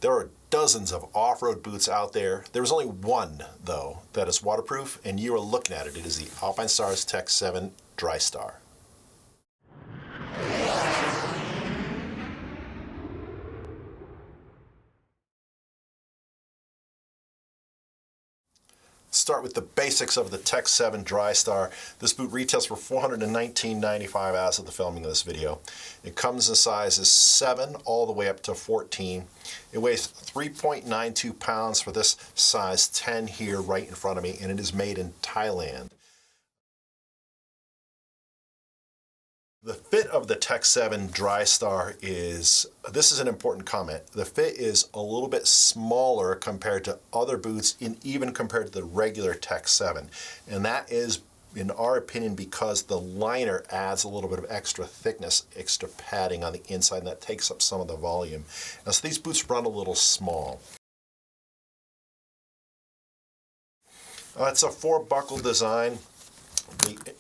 There are dozens of off-road boots out there. There's only one, though, that is waterproof, and you are looking at it. It is the Alpinestars Tech 7 Drystar. Start with the basics of the Tech 7 Drystar. This boot retails for $419.95 as of the filming of this video. It comes in sizes 7 all the way up to 14. It weighs 3.92 pounds for this size 10 here right in front of me, and it is made in Thailand. The fit of the Tech 7 Drystar is, this is an important comment, the fit is a little bit smaller compared to other boots and even compared to the regular Tech 7. And that is, in our opinion, because the liner adds a little bit of extra thickness, extra padding on the inside, and that takes up some of the volume. And so these boots run a little small. It's a 4-buckle design.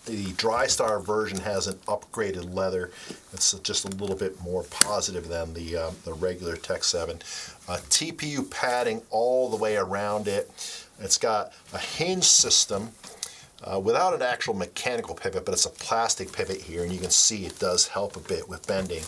The Drystar version has an upgraded leather. It's just a little bit more positive than the regular Tech 7. TPU padding all the way around it. It's got a hinge system without an actual mechanical pivot, but it's a plastic pivot here, and you can see it does help a bit with bending.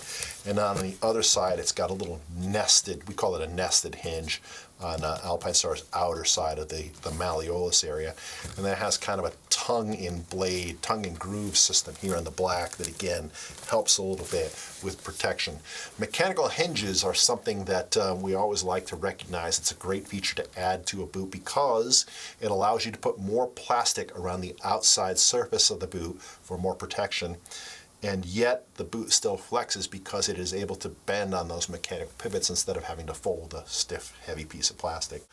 And on the other side, it's got a little nested, we call it a nested hinge on Alpinestar's outer side of the malleolus area. And that has kind of a tongue and groove system here on the black that again helps a little bit with protection. Mechanical hinges are something that we always like to recognize. It's a great feature to add to a boot because it allows you to put more plastic around the outside surface of the boot for more protection. And yet the boot still flexes because it is able to bend on those mechanical pivots instead of having to fold a stiff, heavy piece of plastic.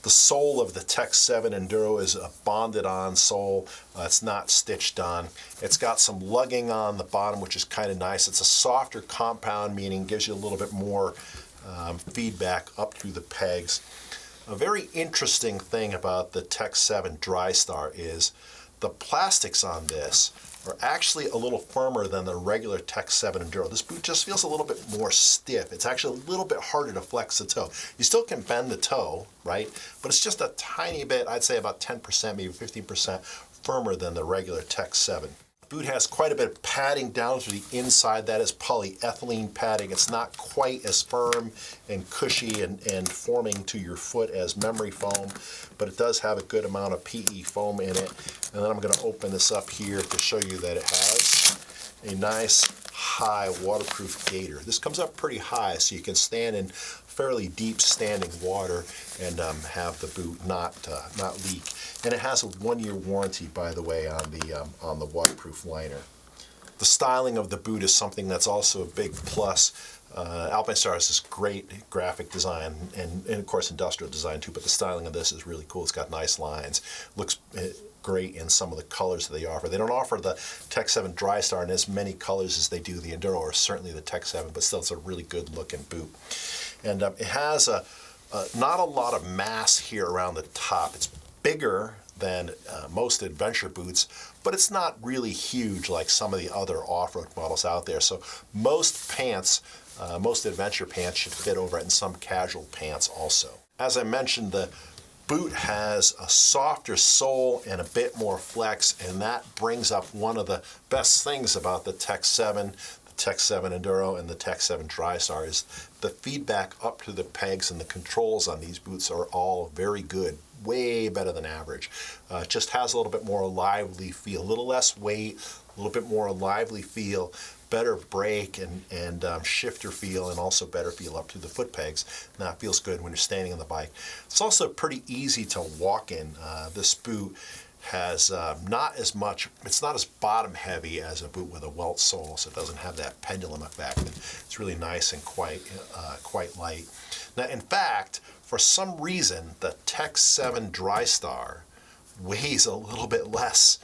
The sole of the Tech 7 Enduro is a bonded on sole. It's not stitched on. It's got some lugging on the bottom, which is kind of nice. It's a softer compound, meaning gives you a little bit more feedback up through the pegs. A very interesting thing about the Tech 7 Drystar is the plastics on this are actually a little firmer than the regular Tech 7 Enduro. This boot just feels a little bit more stiff. It's actually a little bit harder to flex the toe. You still can bend the toe, right? But it's just a tiny bit, I'd say about 10%, maybe 15% firmer than the regular Tech 7. The boot has quite a bit of padding down to the inside. That is polyethylene padding. It's not quite as firm and cushy and forming to your foot as memory foam, but it does have a good amount of PE foam in it. And then I'm going to open this up here to show you that it has a nice high waterproof gaiter. This comes up pretty high, so you can stand in fairly deep standing water and have the boot not leak. And it has a 1-year warranty, by the way, on the waterproof liner. The styling of the boot is something that's also a big plus. Alpinestar has this great graphic design and of course industrial design too, but the styling of this is really cool. It's got nice lines, looks great in some of the colors that they offer. They don't offer the Tech 7 Drystar in as many colors as they do the Enduro, or certainly the Tech 7, but still it's a really good looking boot. And it has not a lot of mass here around the top. It's bigger than most adventure boots, but it's not really huge like some of the other off-road models out there. So most pants, most adventure pants should fit over it, and some casual pants also. As I mentioned, the boot has a softer sole and a bit more flex, and that brings up one of the best things about the Tech 7, the Tech 7 Enduro, and the Tech 7 Drystar is the feedback up to the pegs, and the controls on these boots are all very good, way better than average. It just has a little bit more lively feel, a little less weight, a little bit more lively feel, better brake and shifter feel, and also better feel up to the foot pegs. And that feels good when you're standing on the bike. It's also pretty easy to walk in. This boot has not as much, it's not as bottom heavy as a boot with a welt sole, so it doesn't have that pendulum effect. It's really nice and quite light. Now, in fact, for some reason, the Tech 7 Drystar weighs a little bit less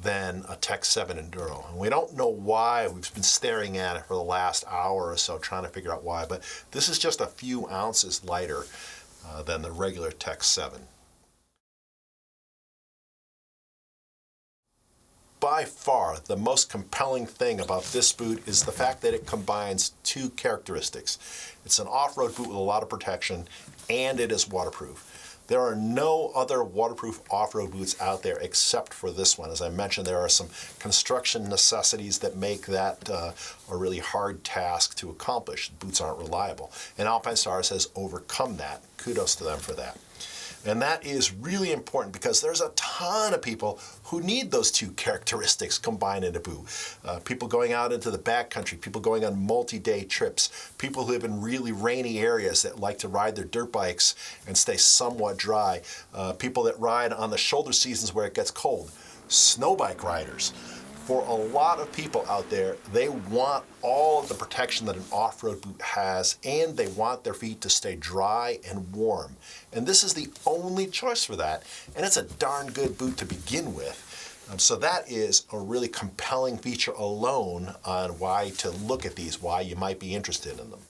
than a Tech 7 Enduro. And we don't know why. We've been staring at it for the last hour or so trying to figure out why, but this is just a few ounces lighter than the regular Tech 7. by far, the most compelling thing about this boot is the fact that it combines two characteristics. It's an off-road boot with a lot of protection, and it is waterproof. There are no other waterproof off-road boots out there except for this one. As I mentioned, there are some construction necessities that make that a really hard task to accomplish. Boots aren't reliable, and Alpinestars has overcome that. Kudos to them for that. And that is really important because there's a ton of people who need those two characteristics combined in a boot. People going out into the backcountry, people going on multi-day trips, people who live in really rainy areas that like to ride their dirt bikes and stay somewhat dry, people that ride on the shoulder seasons where it gets cold, snow bike riders. For a lot of people out there, they want all of the protection that an off-road boot has, and they want their feet to stay dry and warm. And this is the only choice for that, and it's a darn good boot to begin with. So that is a really compelling feature alone on why to look at these, why you might be interested in them.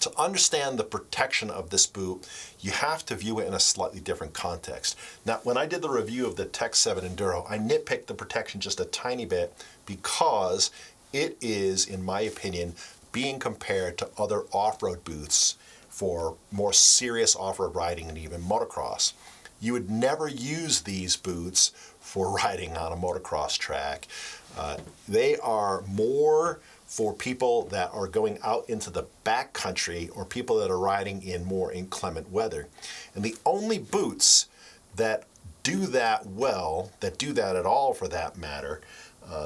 To understand the protection of this boot, you have to view it in a slightly different context. Now, when I did the review of the Tech 7 Enduro, I nitpicked the protection just a tiny bit because it is, in my opinion, being compared to other off-road boots for more serious off-road riding and even motocross. You would never use these boots for riding on a motocross track. They are more for people that are going out into the backcountry or people that are riding in more inclement weather. And the only boots that do that well, that do that at all for that matter,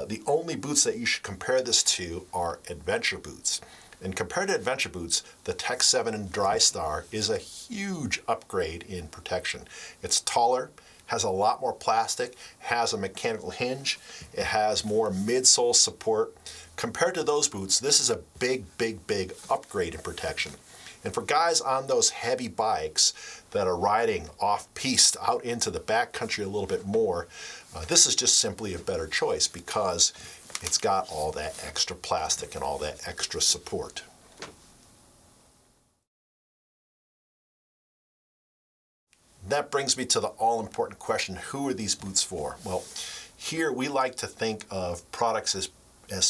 the only boots that you should compare this to are adventure boots. And compared to adventure boots, the Tech 7 and Drystar is a huge upgrade in protection. It's taller, has a lot more plastic, has a mechanical hinge, it has more midsole support. Compared to those boots, this is a big, big, big upgrade in protection. And for guys on those heavy bikes that are riding off-piste out into the backcountry a little bit more, this is just simply a better choice because it's got all that extra plastic and all that extra support. That brings me to the all-important question, who are these boots for? Well, here we like to think of products as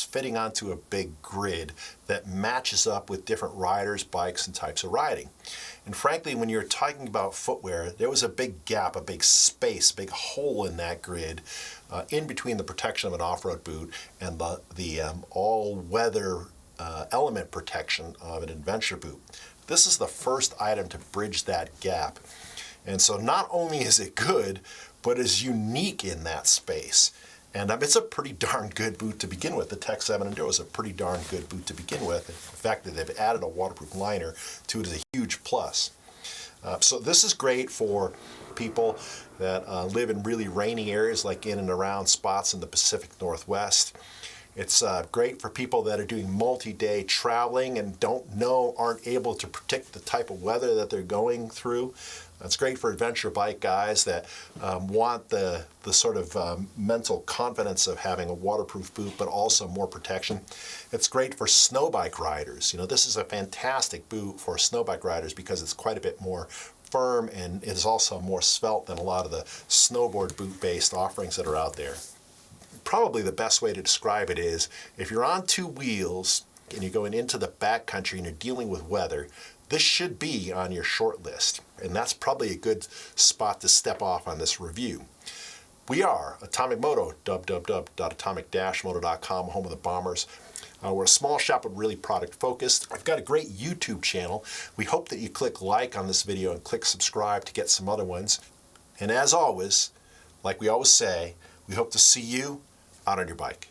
fitting onto a big grid that matches up with different riders, bikes, and types of riding. And frankly, when you're talking about footwear, there was a big gap, a big space, a big hole in that grid in between the protection of an off-road boot and the all-weather element protection of an adventure boot. This is the first item to bridge that gap. And so not only is it good, but is unique in that space. And it's a pretty darn good boot to begin with. The Tech 7 Enduro is a pretty darn good boot to begin with. The fact that they've added a waterproof liner to it is a huge plus. So this is great for people that live in really rainy areas like in and around spots in the Pacific Northwest. It's great for people that are doing multi-day traveling and aren't able to predict the type of weather that they're going through. It's great for adventure bike guys that want the sort of mental confidence of having a waterproof boot, but also more protection. It's great for snow bike riders. You know, this is a fantastic boot for snow bike riders because it's quite a bit more firm and it is also more svelte than a lot of the snowboard boot-based offerings that are out there. Probably the best way to describe it is if you're on two wheels and you're going into the backcountry and you're dealing with weather, this should be on your short list. And that's probably a good spot to step off on this review. We are Atomic-Moto, www.atomic-moto.com, home of the Bombers. We're a small shop but really product focused. I've got a great YouTube channel. We hope that you click like on this video and click subscribe to get some other ones. And as always, like we always say, we hope to see you out on your bike.